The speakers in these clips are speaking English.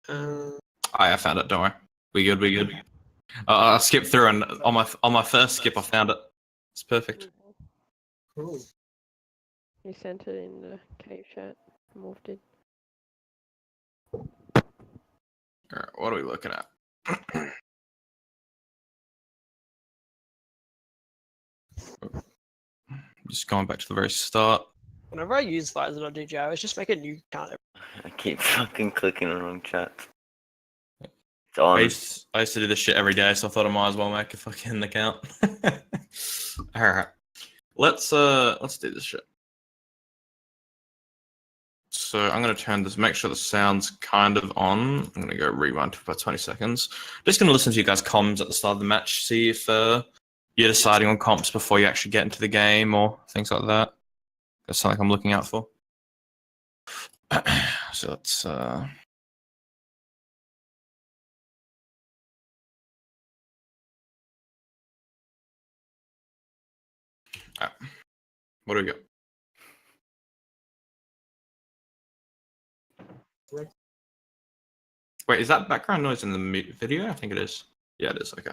I found it. Don't worry. We good. We good. I skipped through, and on my first skip, I found it. It's perfect. Cool. You sent it in the cave chat. Moved it. Alright, what are we looking at? Just going back to the very start. Whenever I use Visor.dj, I always just make a new account. I keep fucking clicking on wrong chat. It's I on. used to do this shit every day, so I thought I might as well make a fucking account. Alright. Let's do this shit. So I'm gonna turn this, make sure the sound's kind of on. I'm gonna go rewind for about 20 seconds. Just gonna listen to you guys' comms at the start of the match, see if you're deciding on comps before you actually get into the game or things like that. That's something I'm looking out for. So let's what do we got? Wait, is that background noise in the video? I think it is. Yeah, it is. Okay.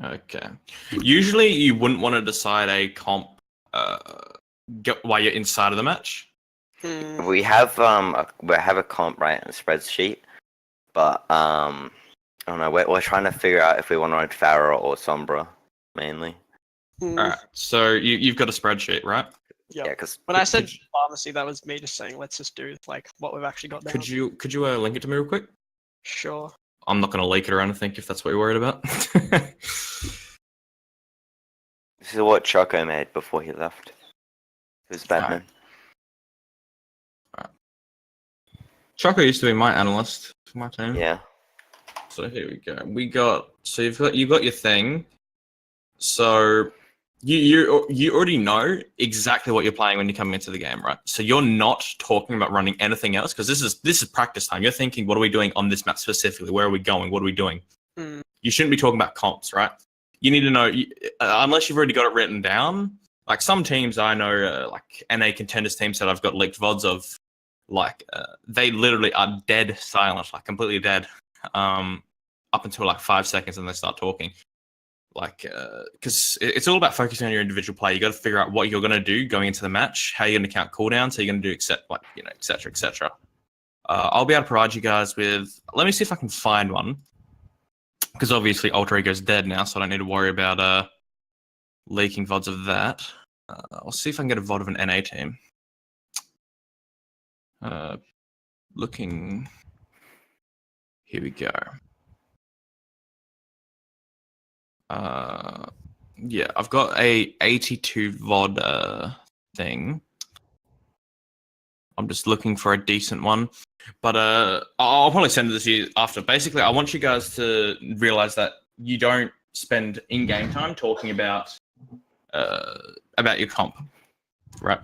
Okay. Usually, you wouldn't want to decide a comp while you're inside of the match. We have a comp right in the spreadsheet, but I don't know. We're trying to figure out if we want to run Farah or Sombra mainly. Alright, so you've got a spreadsheet, right? Yep. Yeah, because When I said pharmacy, that was me just saying let's just do like what we've actually got down. Could you link it to me real quick? Sure. I'm not going to leak it or anything if that's what you're worried about. this is what Choco made before he left. It was Batman. Alright. Choco used to be my analyst for my team. Yeah. So here we go. So you've got your thing. So you already know exactly what you're playing when you're coming into the game, right? So you're not talking about running anything else because this is practice time. You're thinking, what are we doing on this map specifically? Where are we going? What are we doing? You shouldn't be talking about comps, right? You need to know, unless you've already got it written down. Like some teams I know, like NA contenders teams that I've got leaked VODs of, like they literally are dead silent, like completely dead, up until like 5 seconds, and they start talking. Like, because it's all about focusing on your individual play. You got to figure out what you're going to do going into the match, how you're going to count cooldowns, how you're going to do, et cetera, et cetera. I'll be able to provide you guys with. Let me see if I can find one, because obviously Alter Ego's dead now, so I don't need to worry about leaking VODs of that. I'll see if I can get a VOD of an NA team. Looking. Here we go. Yeah, I've got a 82 VOD thing. I'm just looking for a decent one, but I'll probably send this to you after. Basically, I want you guys to realize that you don't spend in-game time talking about your comp, right?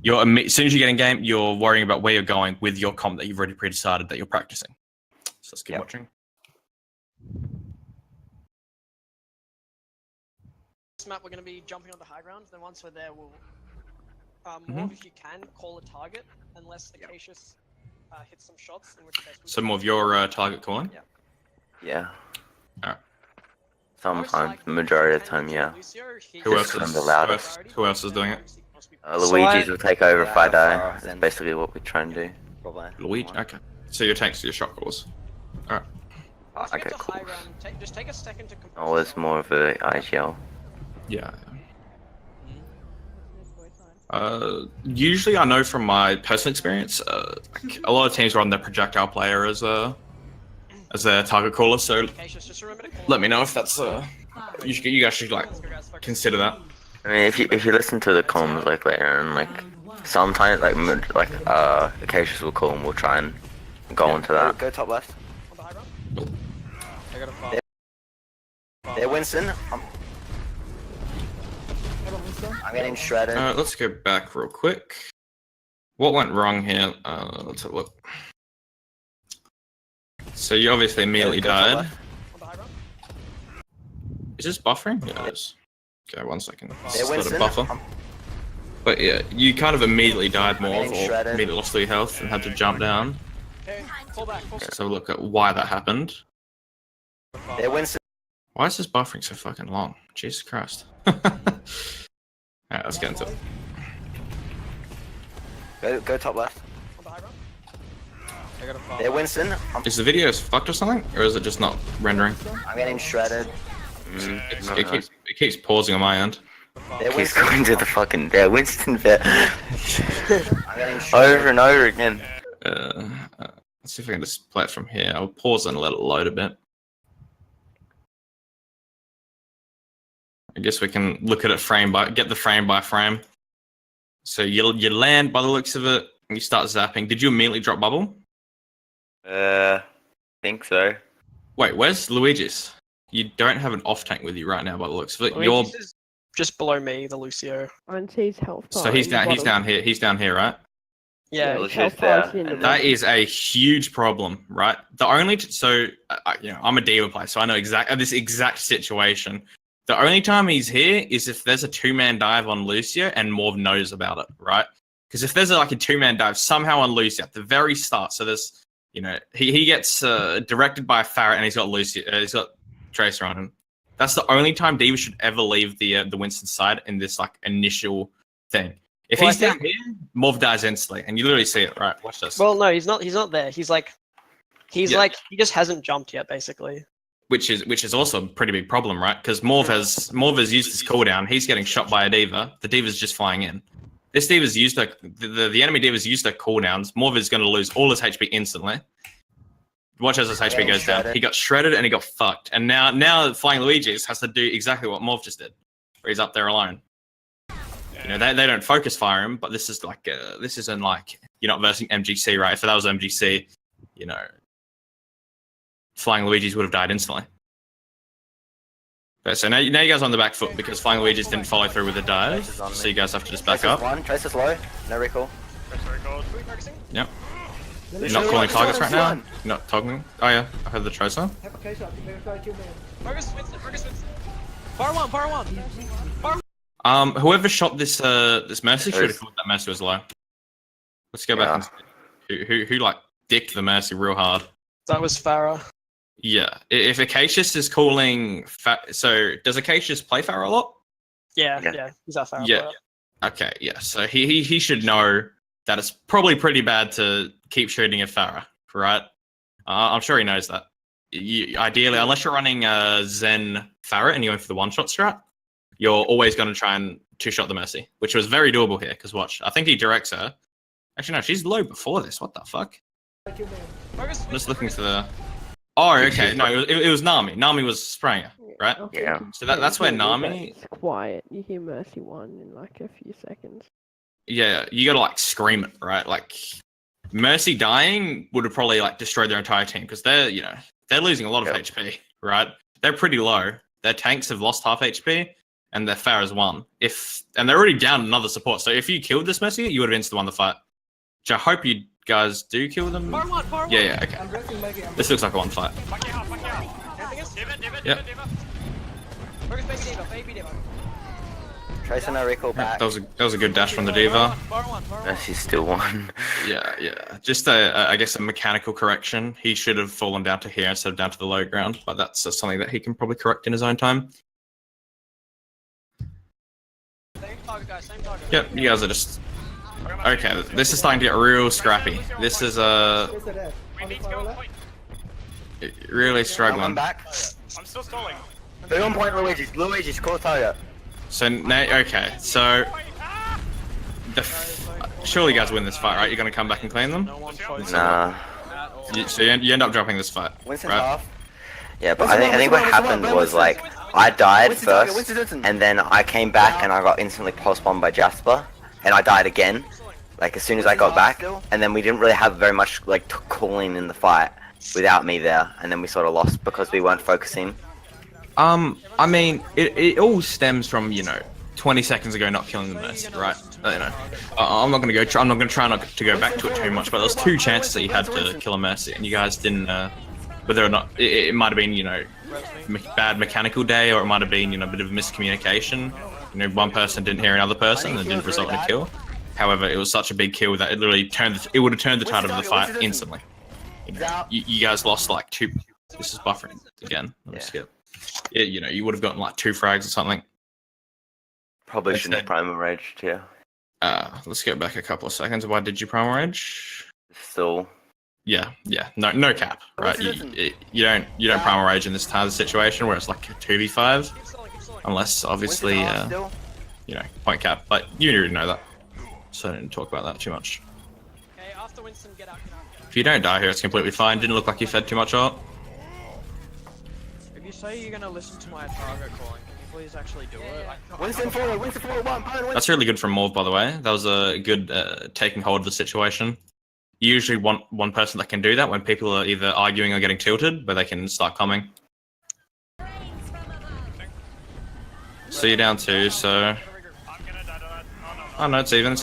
As soon as you get in game, you're worrying about where you're going with your comp that you've already pre-decided that you're practicing. So let's keep watching. This map we're going to be jumping on the high ground. Then once we're there, we'll more if you can call a target unless Acacius hits some shots. In which case we'll So more of your target calling. Yeah. Alright. Sometimes, the majority of the time, yeah. Who Just from the loudest. Who else is doing it? Luigi's will take over if I die. That's basically what we try and do. Luigi. Okay. So your tanks are your shot callers. Alright. Okay, cool. Just take a second to compose. Oh, it's more of a IGL. Yeah. Usually I know from my personal experience, like a lot of teams run their projectile player as their target caller, so let me know if that's you guys should like consider that. I mean, if you listen to the comms like later and like sometimes like Acacius will call and we'll try and go onto that. Go top left. There, Winston. I'm getting shredded. Let's go back real quick. What went wrong here? Let's have a look. So you obviously immediately died. Is this buffering? Yeah, it is. Okay, 1 second. Yeah, Just let it Winston. buffer. But yeah, you kind of immediately died more, getting or shredded. immediately lost 3 health and had to jump down. Okay, pull back, pull back. Let's have a look at why that happened. Yeah, Winston. Why is this buffering so fucking long? Jesus Christ. Alright, let's get into it. Go top left. On the high ground. I got a fall. Yeah, Winston. Is the video fucked or something? Or is it just not rendering? I'm getting shredded. It keeps pausing on my end. Yeah, He's going to the fucking Winston bit. Over and over again. Let's see if I can just play it from here. I'll pause and let it load a bit. I guess we can look at it get the frame by frame. So you land by the looks of it, and you start zapping. Did you immediately drop bubble? Think so. Wait, where's Luigi's? You don't have an off tank with you right now by the looks of it. Well, this is just below me, the Lucio. And he's health. So he's down here. He's down here, right? Yeah. Lucio's health there. bar's in the And That is a huge problem, right? The only I'm a diva player, so I know this exact situation. The only time he's here is if there's a 2-man dive on Lucio and Morv knows about it, right? Because if there's like a 2-man dive somehow on Lucio at the very start, so there's he gets directed by Farrah and he's got he's got Tracer on him. That's the only time Diva should ever leave the Winston side in this like initial thing. If he's down here, Morv dies instantly, and you literally see it, right? Watch this. Well, no, he's not. He's not there. He's like he just hasn't jumped yet, basically. Which is also a pretty big problem, right? Because Morv has used his cooldown. He's getting shot by a Diva. The Diva's just flying in. This Diva's used the enemy Diva's used their cooldowns. Morv is going to lose all his HP instantly. Watch as his HP goes down. He got shredded and he got fucked. And now Flying Luigi's has to do exactly what Morv just did, where he's up there alone. They don't focus fire him, but this is like this isn't like you're not versing MGC, right? If that was MGC, Flying Luigi's would have died instantly. Okay, so now you guys are on the back foot because Flying Luigi's didn't follow through with the dive, so you guys have to just back up. Tracer's low. No recall. Yep. You're not calling targets right now? You're not toggling? Oh yeah, I heard the Tracer. Focus Winston. Bar one. Whoever shot this Mercy should have called that Mercy was low. Let's go back and see who like dicked the Mercy real hard. That was Farrah. Yeah, if Acacius is calling, so does Acacius play Farrah a lot? Yeah, he's our Farrah. Yeah. Player. Okay, yeah. So he should know that it's probably pretty bad to keep shooting at Farrah, right? I'm sure he knows that. Ideally, unless you're running Zen Farrah and you're going for the one-shot strat, you're always going to try and two-shot the Mercy, which was very doable here, because watch. I think he directs her. Actually, no, she's low before this. What the fuck? I'm just looking for the... Oh, okay. No, it was Nami. Nami was spraying her, right? Yeah. So that's where Nami... It's quiet. You hear Mercy 1 in like a few seconds. Yeah, you gotta like scream it, right? Like Mercy dying would have probably like destroyed their entire team because they're losing a lot of HP, right? They're pretty low. Their tanks have lost half HP and their Farrah's won. And they're already down another support. So if you killed this Mercy, you would have insta won the fight. Which I hope you guys do kill them. Bar one. Yeah, okay. This looks like a one fight. Yep. Tracer no recall back. That was a good dash from the Diva. She's still one. Yeah. Just I guess a mechanical correction. He should have fallen down to here instead of down to the low ground, but that's something that he can probably correct in his own time. Same target. Yep, you guys are just... Okay, this is starting to get real scrappy. This is really struggling. I'm back. I'm still stalling. They're on point Luigi's call target. So now, okay, so surely you guys win this fight, right? You're gonna come back and clean them. Nah. So you end up dropping this fight, Winston's right? off. Yeah, but I think what happened was like I died first, and then I came back and I got instantly pulse bombed by Jasper, and I died again. Like as soon as I got back, and then we didn't really have very much like calling in the fight without me there, and then we sort of lost because we weren't focusing. I mean, it all stems from 20 seconds ago not killing the Mercy, right? I'm not gonna try not to go back to it too much, but there was 2 chances that you had to kill a Mercy, and you guys didn't. Whether or not it might have been bad mechanical day, or it might have been, you know, a bit of miscommunication. You know, one person didn't hear another person and didn't result in a kill. However, it was such a big kill that it literally it would have turned the tide of the fight instantly. You guys lost like 2. This is buffering again. Let me skip. Yeah, you know, you would have gotten like 2 frags or something. Probably shouldn't have primal raged here. Let's go back a couple of seconds. Why did you primal rage? Still. Yeah, no cap, right? You don't primal rage in this type of situation where it's like a 2v5, unless obviously you know, point cap. But you already know that, so I didn't talk about that too much. Okay, after Winston, get out. If you don't die here, it's completely fine. Didn't look like you fed too much art. If you say you're gonna listen to my target calling, can you please actually do it? Winston forward, one. That's really good from Morv, by the way. That was a good taking hold of the situation. You usually want one person that can do that when people are either arguing or getting tilted, but they can start coming. So you're down 2, so... Oh no, it's even.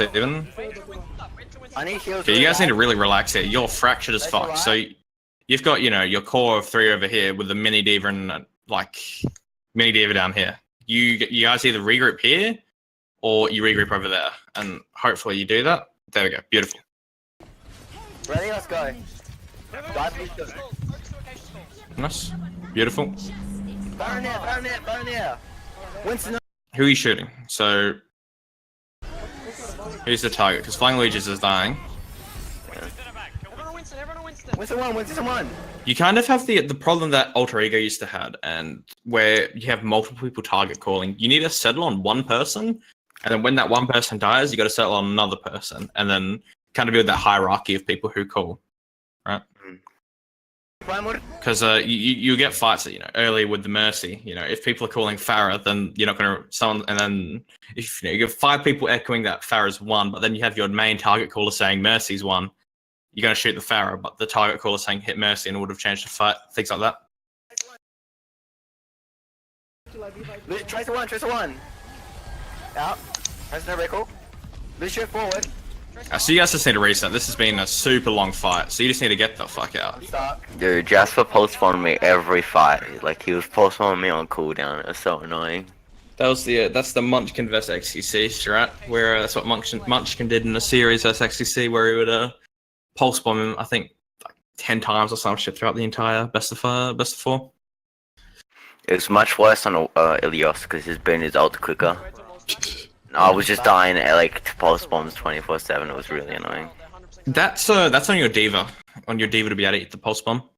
I need heals. Okay, you guys need to really relax here. You're fractured as fuck. So you've got, you know, your core of 3 over here with the mini diva and mini diva down here. You guys either regroup here or you regroup over there, and hopefully you do that. There we go. Beautiful. Ready? Let's go. Nice. Beautiful. Baron here. Winston. Who are you shooting? So who's the target? Because Flying Luigi's is dying. Winston one. You kind of have the problem that Alter Ego used to have, and where you have multiple people target calling. You need to settle on one person, and then when that one person dies, you got to settle on another person, and then kind of build that hierarchy of people who call, right? Because you get fights that, you know, early with the Mercy. You know, if people are calling Farah, then you're not going to and then if you get 5 people echoing that Farah's 1, but then you have your main target caller saying Mercy's 1. You're going to shoot the Farah, but the target caller saying hit Mercy, and it would have changed the fight. Things like that. Tracer one. Out. Tracer no recall. Lucio forward. So you guys just need to reset. This has been a super long fight, so you just need to get the fuck out. Dude, Jasper postponed me every fight. Like, he was postponing me on cooldown. It was so annoying. That was that's the Munchkin vs XQC, right? Where that's what Munchkin did in the series vs XQC, where he would pulse bomb him, I think, like 10 times or some shit throughout the entire best of 4. It was much worse on Ilios because his burn is ult quicker. I was just dying at like pulse bombs 24/7. It was really annoying. That's on your diva. On your diva to be able to hit the pulse bomb.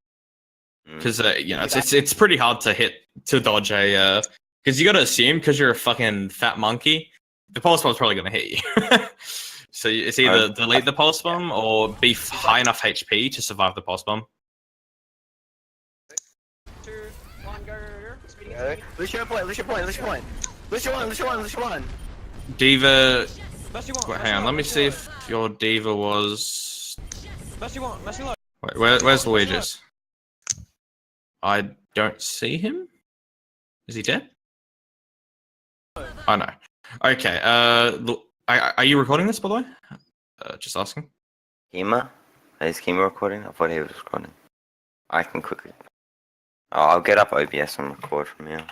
Because you know, it's pretty hard to dodge a because you got to assume, because you're a fucking fat monkey, the pulse bomb's probably gonna hit you. So it's either delete the pulse bomb or be high enough HP to survive the pulse bomb. 2, 1, go. Lucio one. Diva. Wait, hang on, let me see if your diva was. Wait, where's Luigi's? I don't see him. Is he dead? Oh no. Okay. Are you recording this, by the way? Just asking. Kima? Is Kima recording? I thought he was recording. I can quickly. Oh, I'll get up OBS and record from here.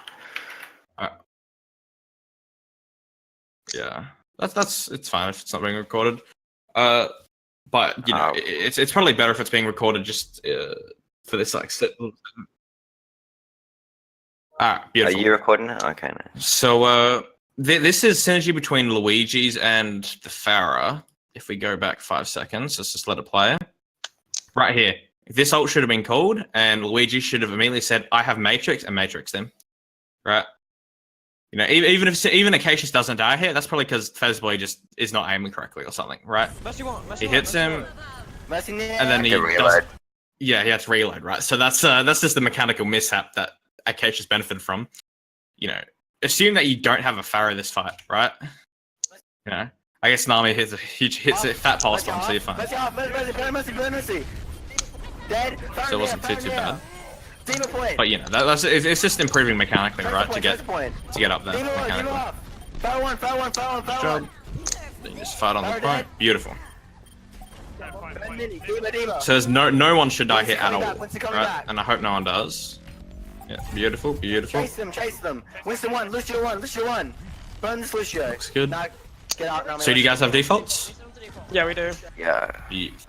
Yeah, it's fine if it's not being recorded. But you know, it's probably better if it's being recorded just for this like. Beautiful. Are you recording it? Okay, no. So this is synergy between Luigi's and the Farah. If we go back 5 seconds, let's just let it play. Right here, this ult should have been called, and Luigi should have immediately said, "I have Matrix," and Matrix them. Right. You know, even if Acacius doesn't die here, that's probably because Fezboy just is not aiming correctly or something, right? He hits him, and then he does, yeah, he has to reload, right? So that's just the mechanical mishap that Acacius benefited from. You know, assume that you don't have a Farah this fight, right? You know, I guess Nami hits a fat pulse bomb, so you're fine. So it wasn't too bad. But you know, it's just improving mechanically, right? To get up there mechanically. Good job. Then you just fight on the point. Beautiful. So there's no one should die here at all, right? And I hope no one does. Yeah, beautiful, beautiful. Chase them. Winston 1, Lucio 1, Lucio 1. Burn this Lucio. Looks good. Now, get out now. So do you guys have defaults? Yeah, we do. Yeah.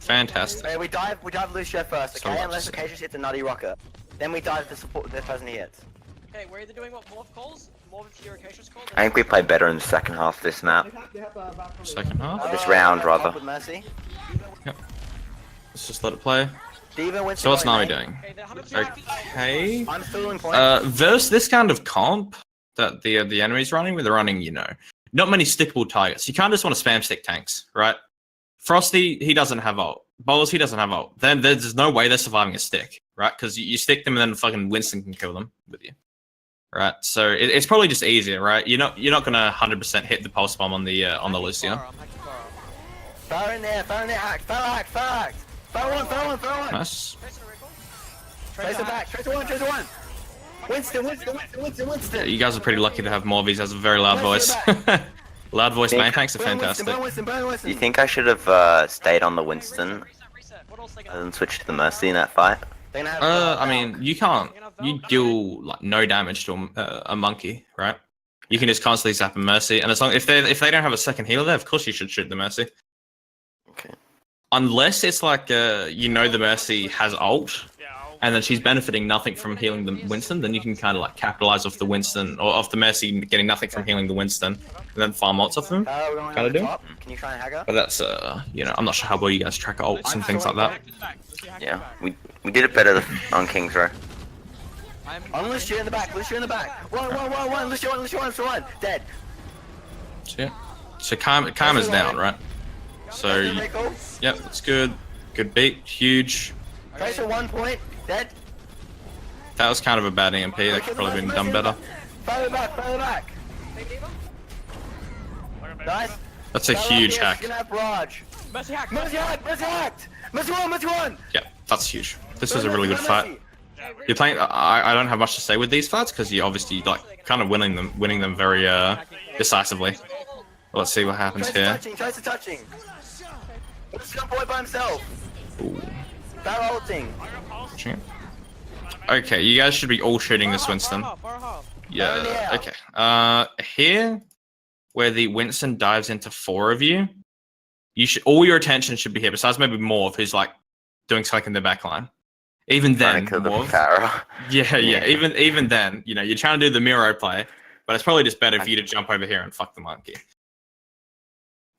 Fantastic. We dive Lucio first, So okay? much Unless to the say. Cassius hits a nutty rocket. Then we dive the support the person he hits. Okay, we're either doing what Morph calls, Morph if your Acacia's called. I think we played better in the second half of this map. Second half. This round, Uh, rather. top with Mercy. Let's just let it play. Diva, Winston, So what's Nami mate. doing? Okay, they're 100% Okay. I'm still in point. Versus this kind of comp that the enemy's running, where they're running, you know, not many stickable targets. You can't just want to spam stick tanks, right? Frosty, he doesn't have ult. Bowlers, he doesn't have ult. Then there's no way they're surviving a stick, right? Because you stick them and then fucking Winston can kill them with you, right? So it's probably just easier, right? You're not gonna 100% hit the pulse bomb on the Lucio. I'm hacking Pharah. Fire in there, hack. Fire one. Nice. Tracer back, Tracer one. Winston. Yeah, you guys are pretty lucky to have Morbies has a very loud voice. Loud voice main tanks are fantastic. Burn Winston. You think I should have stayed on the Winston and then switched to the Mercy in that fight? I mean, you can't. You deal like no damage to a monkey, right? You can just constantly zap a Mercy, and as long if they don't have a second healer there, of course you should shoot the Mercy. Okay. Unless it's like you know the Mercy has ult, and then she's benefiting nothing from healing the Winston, then you can kind of like capitalize off the Winston or off the Mercy getting nothing from healing the Winston, and then farm ults off them. Kinda do. Can you try and hack her? But that's you know, I'm not sure how well you guys track ults and things like that. Yeah, we did it better on King's Row. On Lucio in the back. One. Lucio one. Dead. So yeah. So Karma's down, right? So yep, that's good. Good beat, huge. Tracer 1 point. Dead. That was kind of a bad EMP. That could probably been done better. Fire back. Nice. That's a huge hack. Mercy hack. Mercy hacked. Mercy one. Yeah, that's huge. This was a really good fight. You're playing. I don't have much to say with these fights because you're obviously like kind of winning them very decisively. Let's see what happens here. Tracer touching. It's a boy by himself. Ooh. Barrel ulting. Okay, you guys should be all shooting this Winston. Yeah. Okay. Here, where the Winston dives into 4 of you, you should all your attention should be here. Besides maybe Morv, who's like doing something in the back line. Even then, Morv. Yeah. Even then, you know, you're trying to do the Miro play, but it's probably just better for you to jump over here and fuck the monkey.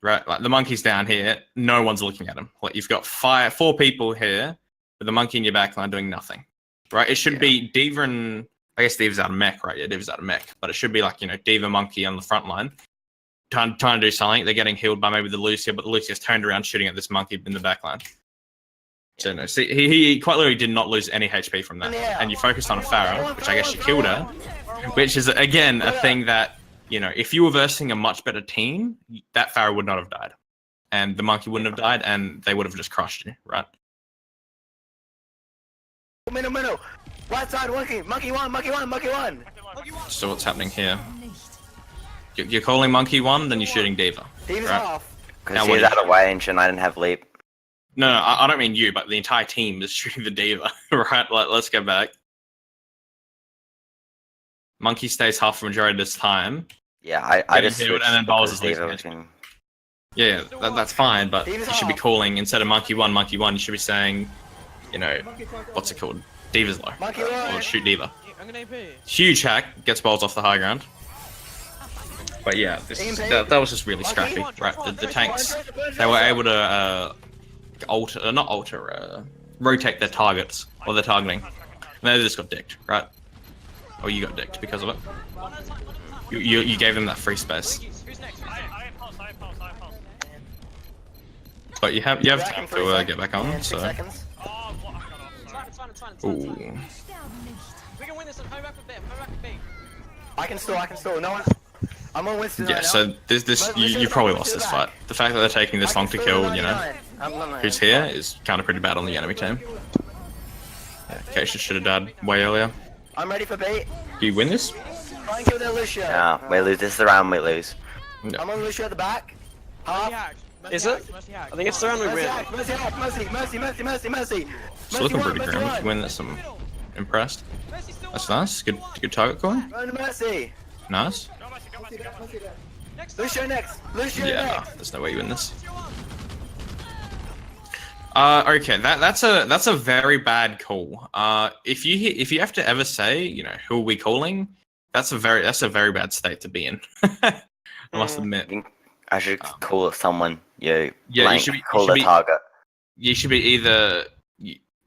Right, like the monkey's down here, no one's looking at him. Like you've got 4 people here with the monkey in your backline doing nothing. Right? It should be Diva and I guess Diva's out of mech, right? Yeah, Diva's out of mech. But it should be like, you know, Diva monkey on the front line. Trying to do something. They're getting healed by maybe the Lucio, but the Lucio's turned around shooting at this monkey in the backline. So no, see he quite literally did not lose any HP from that. And you focused on a Pharaoh, which I guess you killed her. Which is again a thing that, you know, if you were versing a much better team, that Pharaoh would not have died. And the monkey wouldn't have died, and they would have just crushed you, right? Middle. Right side, monkey one. So what's happening here? You're calling monkey 1, then you're shooting Diva. Diva's right? off. Now Because what he's do out of range and I didn't have leap. No, I don't mean you, but the entire team is shooting the Diva, right? Let's go back. Monkey stays half the majority of this time. Yeah, I just healed, switched and then Bowls is because Diva losing was Yeah, that's fine, but you should be calling, instead of monkey 1, you should be saying, you know, what's it called? Diva's low. Or shoot Diva. I'm gonna AP. Huge hack, gets Bowls off the high ground. But yeah, that was just really scrappy, right? The tanks, they were able to rotate their targets, or their targeting. And they just got dicked, right? Or you got dicked because of it. You gave them that free space. But you have time to get back on, so. Ooh. We can win this and home back with them. Home back with B. I can still. No one. I'm on Winston. Yeah, so you probably lost this fight. The fact that they're taking this long to kill, you know, who's here is kind of pretty bad on the enemy team. Yeah, Keisha should have died way earlier. I'm ready for bait. Do you win this? Try and kill their Lucio. No, we lose. This is the round we lose. No. I'm on Lucio at the back. Half. Is it? I think it's the round we win. Mercy. It's looking pretty grim. If you win this, impressed. Mercy's still That's on. nice. Good target calling. Run to Mercy. Nice. Next Lucio next. Lucio Yeah, no, next. there's no way you win this. Lucio on. Okay, that's a very bad call. If you have to ever say, you know, who are we calling, that's a very bad state to be in. I must admit. I should call someone. Yeah, Blank, call the target. You should be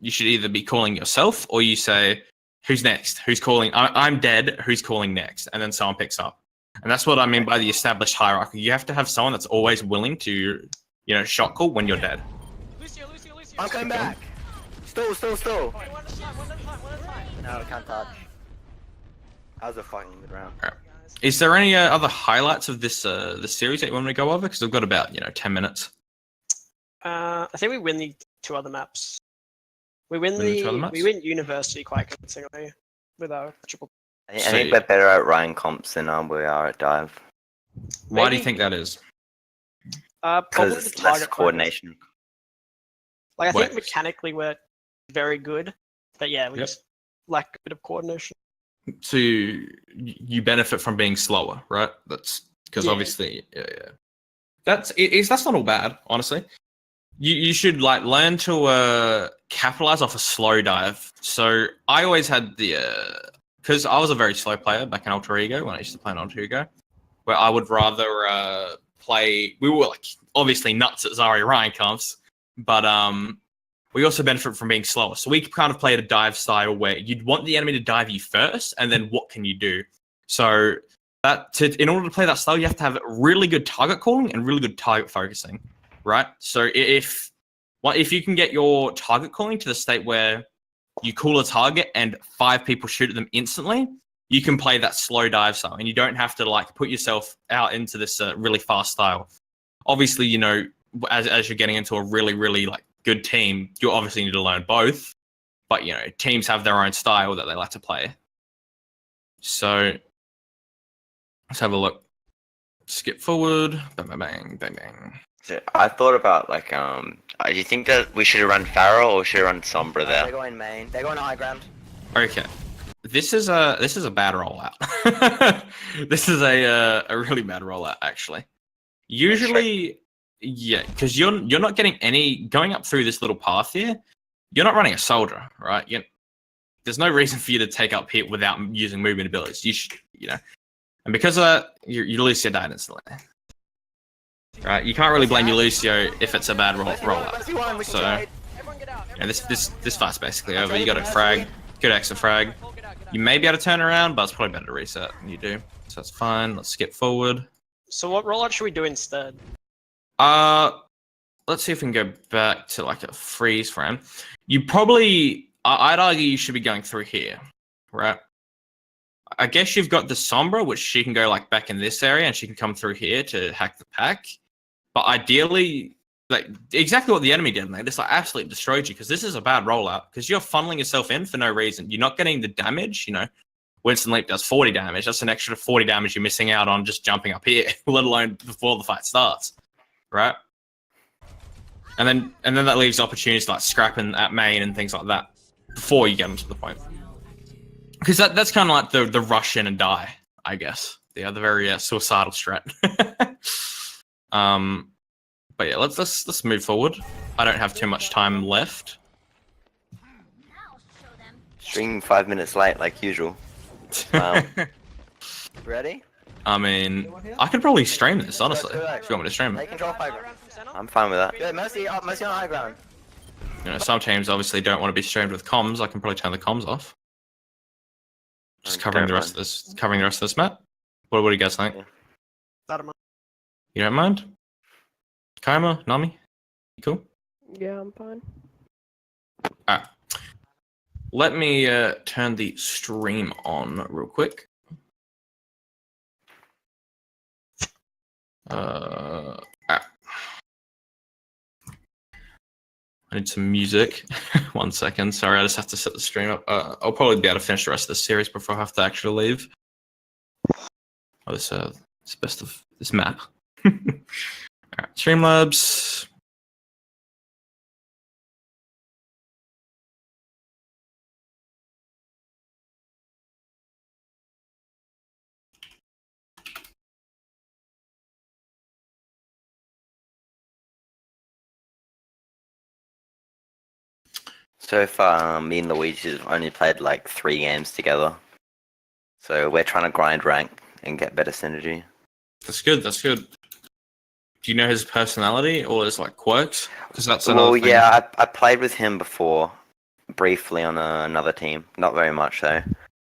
you should either be calling yourself or you say, who's next? Who's calling? I'm dead. Who's calling next? And then someone picks up. And that's what I mean by the established hierarchy. You have to have someone that's always willing to, you know, shot call when you're dead. Lucio. I'm coming back. Stall. Hey, one at a time. No, I can't touch. That was a fucking good round. Is there any other highlights of this series that you want me to go over? Because I've got about 10 minutes. I think we win the 2 other maps. We win Win the 2 other maps? we win University quite convincingly with our triple. I think we're better at Ryan comps than we are at dive. Why do Maybe- you think that is? Probably Because the it's less target focus. coordination. Like I Wait. think mechanically we're very good, but yeah, we Yep. just lack a bit of coordination. So you benefit from being slower, right? That's because Yeah. obviously, yeah. That's not all bad, honestly. You should learn to capitalize off a slow dive. So I always had because I was a very slow player back in Alter Ego when I used to play in Alter Ego, where I would rather play. We were obviously nuts at Zarya Ryan comps, but we also benefit from being slower. So we kind of played a dive style where you'd want the enemy to dive you first, and then what can you do? So in order to play that style, you have to have really good target calling and really good target focusing, right? So if you can get your target calling to the state where you call a target and 5 people shoot at them instantly, you can play that slow dive style, and you don't have to put yourself out into this really fast style. Obviously, as you're getting into a really good team, you obviously need to learn both, but teams have their own style that they like to play. So let's have a look. Skip forward. Bang. So I thought about do you think that we should have run Pharaoh or should have run Sombra there? They're going main. They're going high ground. Okay, this is a bad rollout. This is a really bad rollout, actually. Usually, yeah, because you're not getting any going up through this little path here. You're not running a soldier, right? There's no reason for you to take up here without using movement abilities. You should, and because of that, you Lucio died instantly. Right? You can't really blame your Lucio if it's a bad rollout. So, Everyone get out. this fight's basically over. You got a frag, good extra frag. You may be able to turn around, but it's probably better to reset than you do. So that's fine. Let's skip forward. So what rollout should we do instead? Let's see if we can go back to a freeze frame. You probably, I'd argue you should be going through here, right? I guess you've got the Sombra, which she can go back in this area, and she can come through here to hack the pack. But ideally, exactly what the enemy did, they just absolutely destroyed you, because this is a bad rollout, because you're funneling yourself in for no reason. You're not getting the damage, Winston Leap does 40 damage. That's an extra 40 damage you're missing out on just jumping up here, let alone before the fight starts, right? And then that leaves opportunities scrapping at main and things like that before you get them to the point. Because that's kind of the rush in and die, I guess. The very suicidal strat. But yeah, let's move forward. I don't have too much time left. Stream 5 minutes late, like usual. Ready? I mean, I could probably stream this, honestly, if you want me to stream Take it. control of high ground. I'm fine with that. Yeah, Mercy on high ground. Some teams obviously don't want to be streamed with comms. I can probably turn the comms off. Just covering the rest of this map. What do you guys think? That amount. You don't mind? Kaima, Nami, you cool? Yeah, I'm fine. Alright. Let me turn the stream on real quick. Alright. I need some music. 1 second. Sorry, I just have to set the stream up. I'll probably be able to finish the rest of the series before I have to actually leave. Oh, this best of this map. Alright, Streamlabs. So far, me and Luigi have only played like 3 games together. So we're trying to grind rank and get better synergy. That's good. That's good. Do you know his personality or his like quirks? Because that's another Well, thing. yeah, I played with him before, briefly on another team. Not very much though.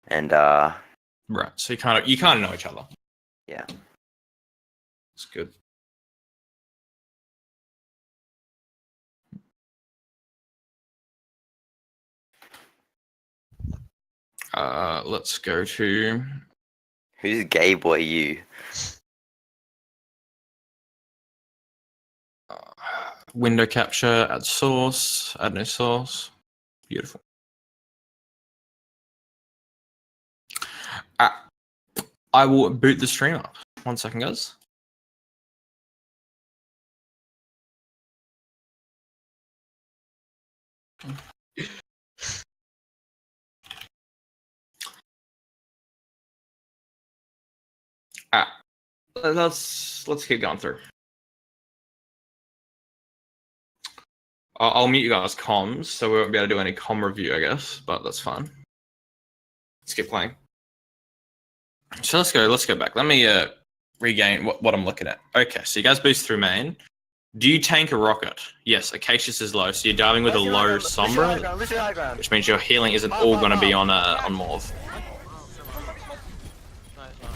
And Right. So you kind of know each other. yeah. It's good. Let's go to Who's gay boy you? window capture, add source, add new source. Beautiful. I will boot the stream up. 1 second, guys. Let's keep going through. I'll mute you guys' comms, so we won't be able to do any comm review, I guess, but that's fine. Let's keep playing. So let's go back. Let me regain what I'm looking at. Okay, so you guys boost through main. Do you tank a rocket? Yes, Acacius is low, so you're diving with a low Sombra, which means your healing isn't all going to be on Morv.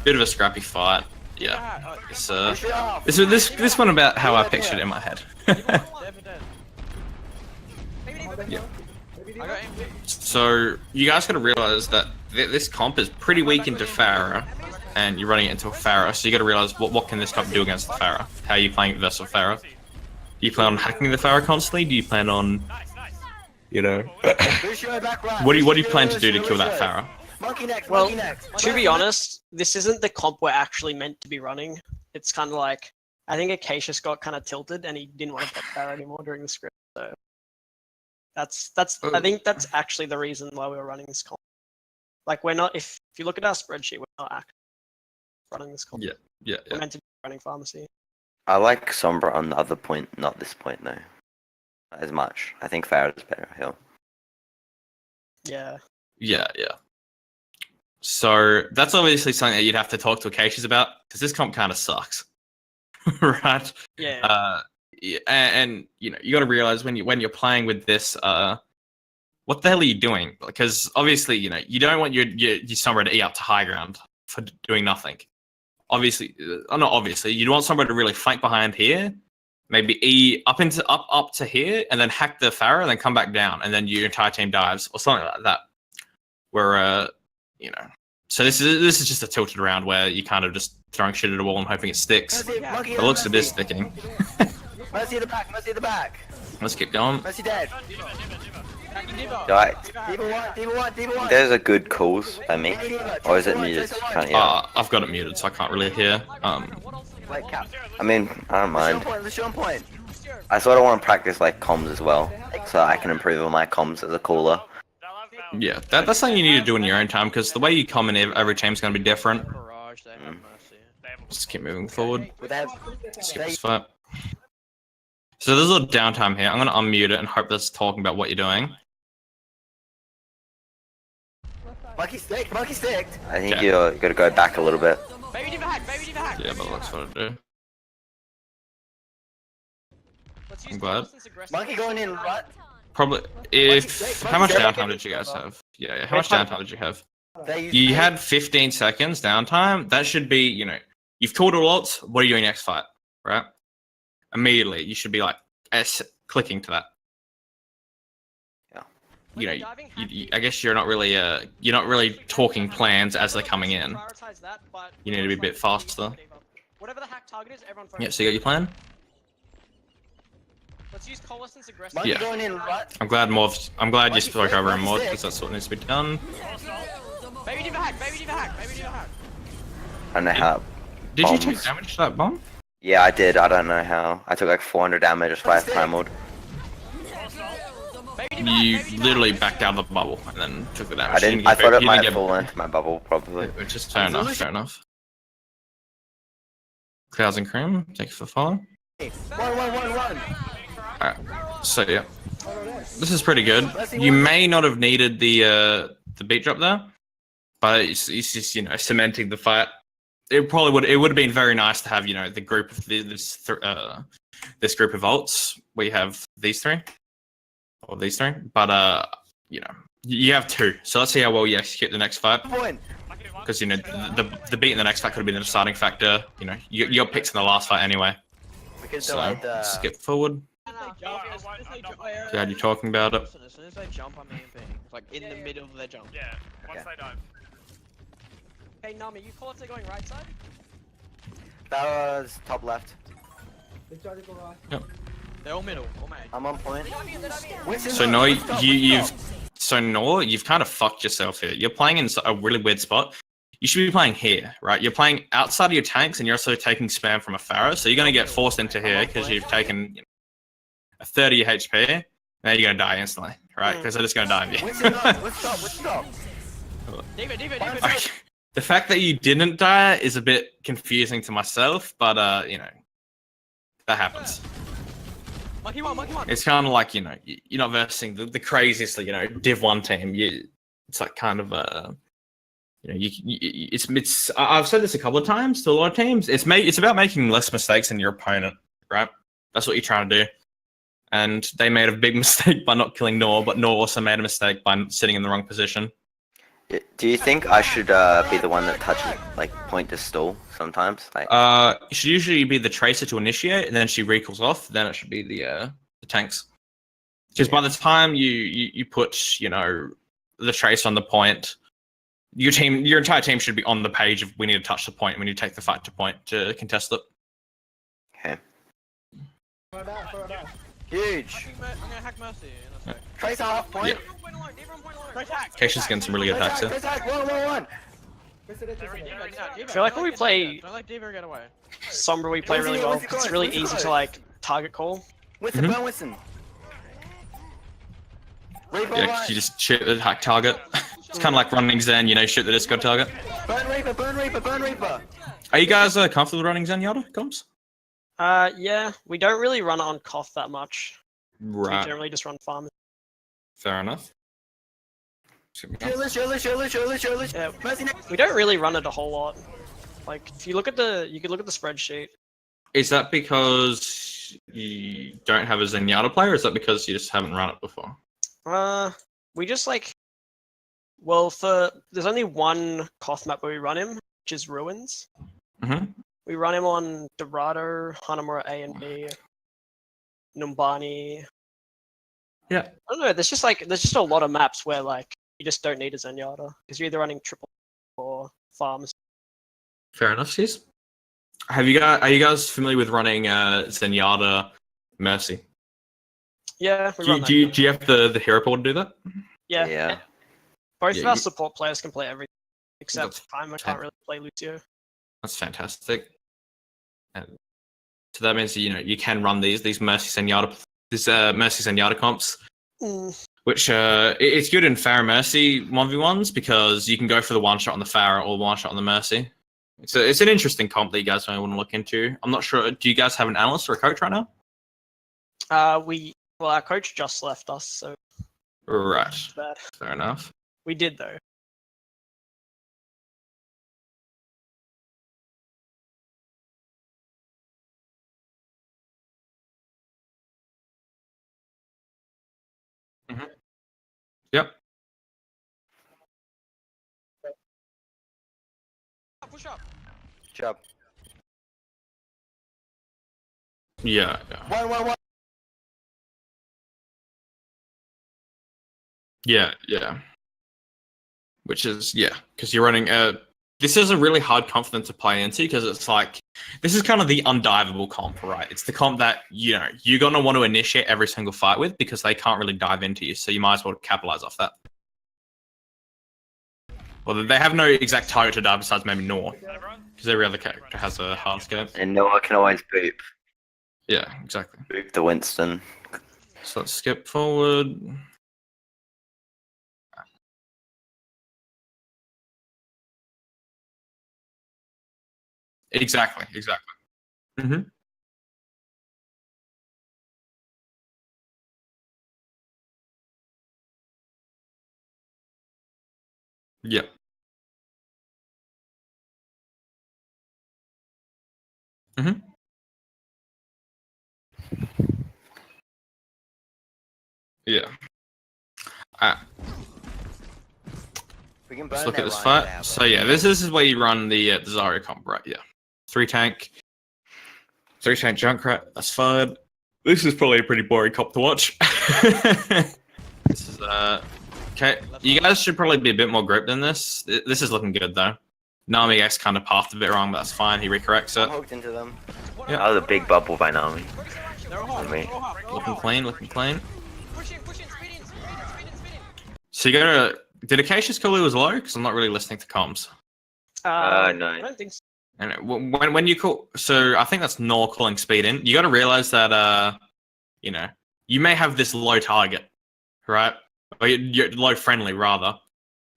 Bit of a scrappy fight. Yeah, it's this one about how I pictured it in my head. Yeah. So you guys got to realize that this comp is pretty weak into Pharah, and you're running it into a Pharah. So you got to realize what can this comp do against the Pharah? How are you playing versus Pharah? Do you plan on hacking the Pharah constantly? Do you plan on, you know, what do you plan to do to kill that Pharah? Well, to be honest, this isn't the comp we're actually meant to be running. It's kind of like, I think Acacius got kind of tilted and he didn't want to pop Pharah anymore during the script. So I think that's actually the reason why we were running this comp. Like we're not, if you look at our spreadsheet, we're not actually running this comp. Yeah. We're meant to be running pharmacy. I like Sombra on the other point, not this point though. Not as much. I think Farah is better heal. Yeah. Yeah. So that's obviously something that you'd have to talk to Acacius about, because this comp kind of sucks, right? Yeah. And you know, you got to realize when you're playing with this, what the hell are you doing? Because obviously, you know, you don't want your Sombra to E up to high ground for doing nothing. Obviously, not obviously, you'd want somebody to really flank behind here, maybe E up to here, and then hack the Pharah, and then come back down, and then your entire team dives or something like that. Where you know, so this is just a tilted round where you kind of just throwing shit at a wall and hoping it sticks. It looks like it is sticking. Mercy at the back. Mercy at the back. Let's keep going. Mercy dead. Die. There's a good calls by me, or is it muted? Can't hear. I've got it muted, so I can't really hear. I mean, I don't mind. I sort of want to practice like comms as well, so I can improve on my comms as a caller. Yeah, that's something you need to do in your own time, because the way you come in every team's going to be different. Just keep moving forward. Skip this fight. So there's a little downtime here. I'm going to unmute it and hope that's talking about what you're doing. Monkey sticked. I think you got to go back a little bit. Yeah, but that's what I do. I'm glad. Monkey going in, right? Probably. How much downtime did you guys have? Yeah. How much downtime did you have? You had 15 seconds downtime. That should be, you know, you've killed all ults. What are you doing next fight? Right? Immediately, you should be like clicking to that. You know, I guess you're not really talking plans as they're coming in. You need to be a bit faster. Yeah, so you got your plan? Let's use Coalescence aggressive. Yeah. I'm glad you spoke over him, Mod, because that's what needs to be done. Baby diva hack. I don't know how. Did you take damage to that bomb? Yeah, I did. I don't know how. I took like 400 damage just by primaled. You literally backed out of the bubble and then took the damage. I thought it might fall into my bubble, probably. Which is fair enough. Clouds and Cream, thank you for following. Run. Alright. So yeah, this is pretty good. You may not have needed the beat drop there, but it's just cementing the fight. It would have been very nice to have the group of this group of ults. We have these three or these three, but you have two. So let's see how well you execute the next fight. Because the beat in the next fight could have been the deciding factor. Your picks in the last fight anyway. So skip forward. Glad you're talking about it. As soon as they jump, I'm amping. Like in the middle of their jump. Yeah, once they dive. Hey Nami, you call if they're going right side? That was top left. Yep. They're all middle, all main. I'm on point. So Noah, you've kind of fucked yourself here. You're playing in a really weird spot. You should be playing here, right? You're playing outside of your tanks, and you're also taking spam from a Pharaoh. So you're going to get forced into here because you've taken a 30 HP. Now you're going to die instantly, right? Because they're just going to die of you. Let's stop. Okay. The fact that you didn't die is a bit confusing to myself, but that happens. Monkey one. It's kind of like you're not versing the craziest Div 1 team. It's like kind of it's I've said this a couple of times to a lot of teams. It's about making less mistakes than your opponent, right? That's what you're trying to do. And they made a big mistake by not killing Nor, but Nor also made a mistake by sitting in the wrong position. Do you think I should be the one that touches, like, point to stall sometimes? Like, it should usually be the Tracer to initiate, and then she recalls off. Then it should be the tanks. Because by the time you put the Tracer on the point, your entire team should be on the page of we need to touch the point when you take the fight to point to contest it. okay. Huge. I'm gonna hack Mercy in a sec. Tracer half point. Yeah. Keisha's getting some really good attacks here. One. I feel like when we play Don't let Diva get away. Sombra, we play really well. It's really easy to like target call. Winston, burn Winston. Yeah, you just shoot the hack target. It's kind of like running Zen, shoot the Discord target. Burn Reaper. Are you guys comfortable running Zen Yada comps? Yeah, we don't really run it on Koth that much. We Right, generally just run farm. fair enough. Yeah, we don't really run it a whole lot. Like, if you look at you could look at the spreadsheet. Is that because you don't have a Zenyatta player, or is that because you just haven't run it before? We just like, there's only one Koth map where we run him, which is Ruins. Mm-hmm. We run him on Dorado, Hanamura A and B, Numbani. Yeah. I don't know. There's just a lot of maps where like you just don't need a Zenyatta because you're either running triple or farms. Fair enough, Sis. Are you guys familiar with running Zenyatta Mercy? Yeah, we Do run that. you have the hero pool to do that? Yeah. Both of Yeah, our support players can play everything except That's Prime. I can't really play Lucio. That's fantastic. And so that means you can run these Mercy Zenyatta comps, which it's good in Pharah Mercy 1v1s because you can go for the one shot on the Pharah or one shot on the Mercy. It's an interesting comp that you guys may want to look into. I'm not sure. Do you guys have an analyst or a coach right now? Our coach just left us, so Right. bad. Fair enough. We did though. Yep. Push up. Job. Yeah. One. Yeah. Which is because you're running this is a really hard comp for them to play into because it's like this is kind of the undivable comp, right? It's the comp that you're gonna want to initiate every single fight with because they can't really dive into you, so you might as well capitalize off that. Well, they have no exact target to dive besides maybe Nor, because every other character has a hard scope. And Noah can always boop. Yeah, exactly. Boop the Winston. So let's skip forward. Exactly. Mm-hmm. Yeah. Mhm. Yeah. We can Let's burn look their at this Ryan fight. now, So yeah, this is where you run the Zarya comp, right? Yeah. 3-tank. 3-tank Junkrat. That's fine. This is probably a pretty boring comp to watch. This is okay. You guys should probably be a bit more grouped than this. This is looking good though. Nami X kind of pathed a bit wrong, but that's fine. He recorrects I'm it. hooked into them. Yeah. That was a big bubble by Nami. Looking clean, looking clean. Push in, speed in. So you gotta. Did Acacia's Kulu was low? Because I'm not really listening to comms. No. I don't think so. And when you call, so I think that's Nor calling speed in. You got to realize that you know, you may have this low target, right? Or you're low friendly rather.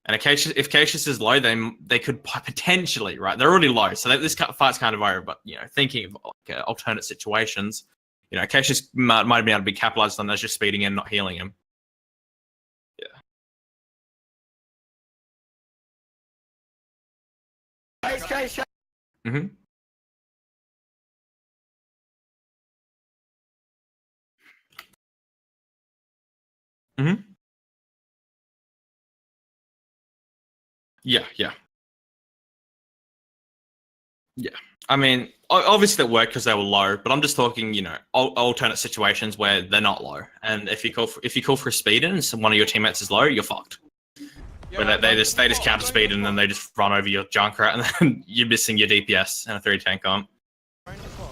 And if Cassius is low, they could potentially, right? They're already low, so this fight's kind of over. But you know, thinking of like alternate situations, you know, Cassius might have been able to be capitalized on as just speeding in, not healing him. Yeah. Mm-hmm. Mm-hmm. Yeah, yeah. Yeah. I mean, obviously that worked because they were low, but I'm just talking, you know, alternate situations where they're not low. And if you call for a speed in and one of your teammates is low, you're fucked. Where they just counter speed and then they just run over your Junkrat and then you're missing your DPS and a 3-tank comp.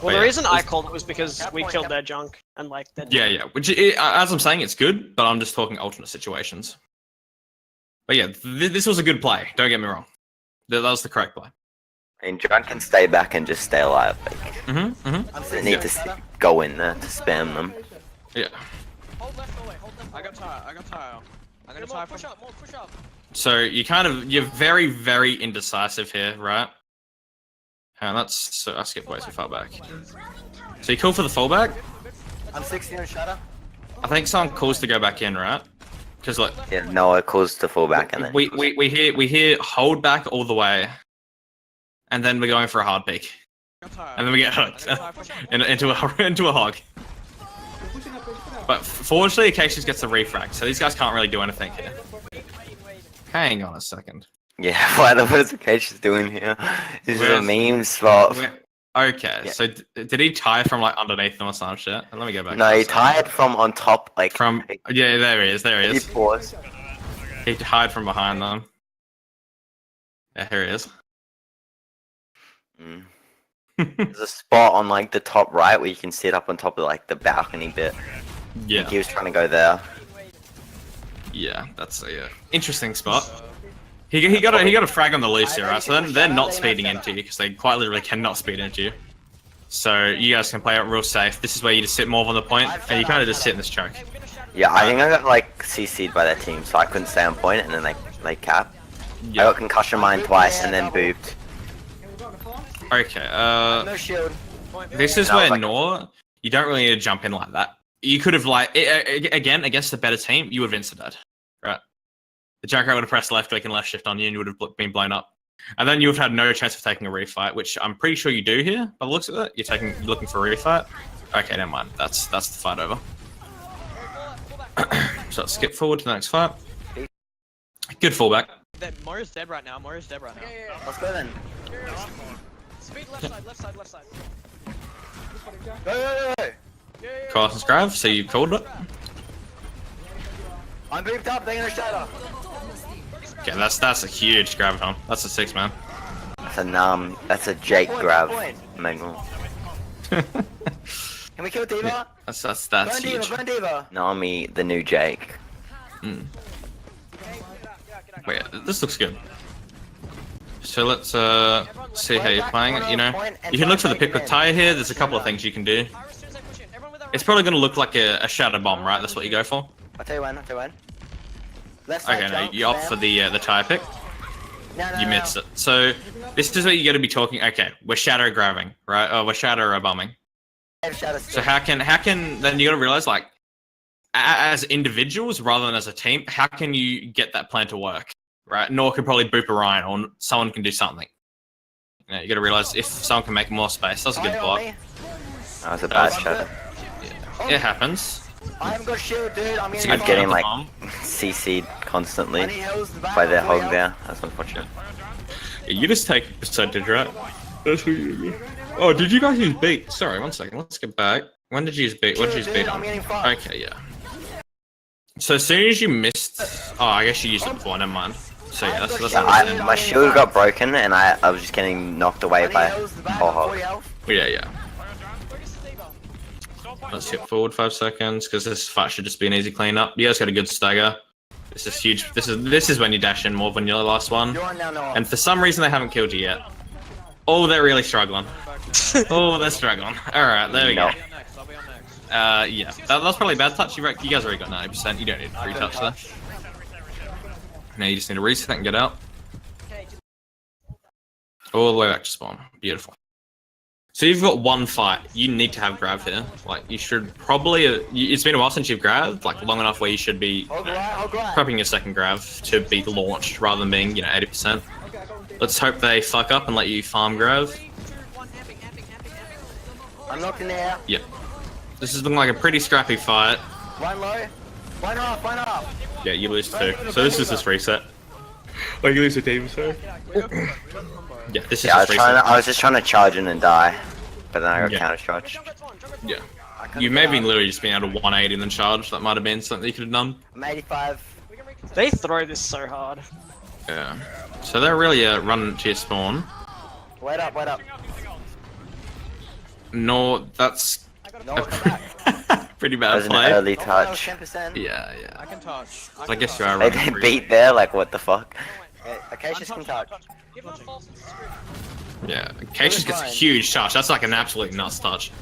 Well, the reason I called it was because we killed their junk and like their Yeah. Which, as I'm saying, it's good, but I'm just talking alternate situations. But yeah, this was a good play. Don't get me wrong. That was the correct play. And John can stay back and just stay alive. Like, Mm-hmm. they need to go in there to spam them. Yeah. Hold left away, hold left. I got tire. I'm gonna tire. Push up. So you're very, very indecisive here, right? And I skipped way too far back. So you call for the fallback? I'm 60 on shutter. I think someone calls to go back in, right? Because like Yeah, no, it calls to fall back and then we hear hold back all the way, and then we're going for a hard peek, and then we get hooked into a hog. But fortunately, Acacius gets the refrag, so these guys can't really do anything here. Hang on a second. yeah, what is Acacius doing here? This is a meme spot. Okay, Yeah. so did he tie from like underneath them or some shit? Let me go back. No, to he that. tied from on top, like From yeah, there he is. he paused. He tied from behind them. Yeah, here he is. Mm. There's a spot on like the top right where you can sit up on top of like the balcony bit. Yeah, He was trying to go there. yeah, that's a interesting spot. He got a frag on the loose here, right? So then they're not speeding into you because they quite literally cannot speed into you. So you guys can play it real safe. This is where you just sit more on the point, and you kind of just sit in this choke. Yeah, I think I got like CC'd by their team, so I couldn't stay on point, and then they cap. Yeah. I got concussion mine twice, and then booped. Okay. No shield. This is And I was where like- Nor, you don't really need to jump in like that. You could have like again against a better team, you would have insta-dead, right? The Junkrat would have pressed left click and left shift on you, and you would have been blown up. And then you would have had no chance of taking a refight, which I'm pretty sure you do here. By the looks of it, you're looking for a refight. Okay, never mind. That's the fight over. So let's skip forward to the next fight. Good fallback. Moira's dead right now. Let's go then. Speed left side. Go. Carson's Grav, so you called it. I'm booped up. They're gonna shut up. Okay, that's a huge graviton. That's a 6-man. That's a Jake grab. Mangle. Can we kill Diva? Yeah, that's huge. Burn Diva. Nami, the new Jake. Mm. Wait, this looks good. So let's see how you're playing it. You know, you can look for the pick with tire here. There's a couple of things you can do. It's probably going to look like a shadow bomb, right? That's what you go for. I'll tell you when. Left Okay, side no, jump, you opt for the tire pick. No, You missed it. So this is what you got to be talking. Okay, we're shadow grabbing, right? Oh, we're shadow bombing. So how can then you got to realize like as individuals rather than as a team, how can you get that plan to work? right? Nor could probably boop a Ryan, or someone can do something. You know, you got to realize if someone can make more space, that's a good block. That was a bad shot. Yeah, it happens. I haven't got shield, dude. I'm It's a good getting like bomb. CC'd constantly by their hog there. That's unfortunate. Yeah, you just take percentage, right? That's what you do. Oh, did you guys use beat? Sorry, 1 second. Let's get back. When did you use beat? What did you use beat on? Okay, yeah. So as soon as you missed, oh, I guess you used it before. Never mind. So yeah, that's My shield got broken and I was just getting knocked away by whole hog. yeah. Let's hit forward 5 seconds because this fight should just be an easy cleanup. You guys got a good stagger. This is huge. This is when you dash in more than your last one. And for some reason they haven't killed you yet. Oh, they're really struggling. Oh, they're struggling. All right, there we go. Yeah, that's probably a bad touch. You guys already got 90%. You don't need a retouch there. Now you just need to reset and get out. All the way back to spawn. Beautiful. So you've got one fight. You need to have grab here. Like you should probably. It's been a while since you've grabbed, like long enough where you should be prepping your second grab to be launched rather than being 80%. Let's hope they fuck up and let you farm grab. I'm knocked in the air. Yep. This is looking like a pretty scrappy fight. One low. One up. Yeah, you lose 2. So this is just reset. Like you lose a team, so. Yeah, this is just reset. I was just trying to charge in and die, but then I got counter charged. Yeah. You may have been literally just being able to 180 and then charge. That might have been something you could have done. I'm 85. They throw this so hard. Yeah. So they're really running to your spawn. Wait up. No, that's No, a come back. pretty That bad was an play. early touch. I 10%. Yeah. can touch. I guess you are They running. beat there, like what the fuck? Acacia's can touch. Yeah. Cassius gets a huge touch. That's like an absolute nuts touch.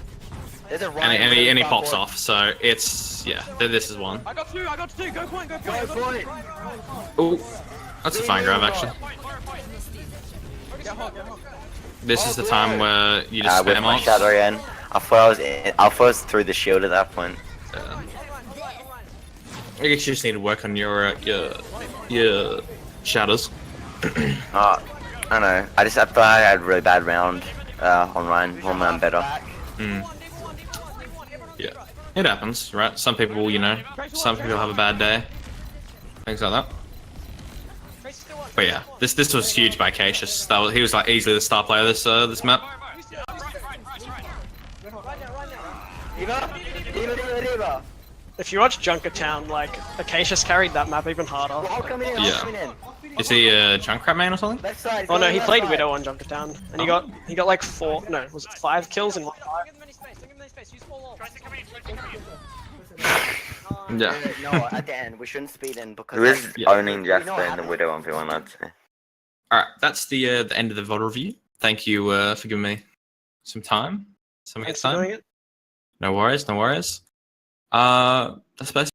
There's a And he pops off. So it's this is one. I got two. Go point. Ooh, that's a fine grab actually. This is the time where you just with spam my off. shadow again. I thought I was through the shield at that point. I guess you just need to work on your shadows. I know. I thought I had a really bad round on Ryan. One man better. Yeah, it happens, right? Some people, some people have a bad day, things like that. But yeah, this was huge by Cassius. He was like easily the star player this map. Diva. If you watch Junkertown, like Acacius carried that map even harder. Yeah. Is he a Junkrat main or something? Oh no, he played Widow on Junkertown, and he got like 5 kills in 1 fight. Yeah. No, at the end we shouldn't speed in because who is owning Jasper and the Widow on V1, I'd say. All right, that's the end of the VOD review. Thank you for giving me some time. Thanks for doing it. No worries. That's basically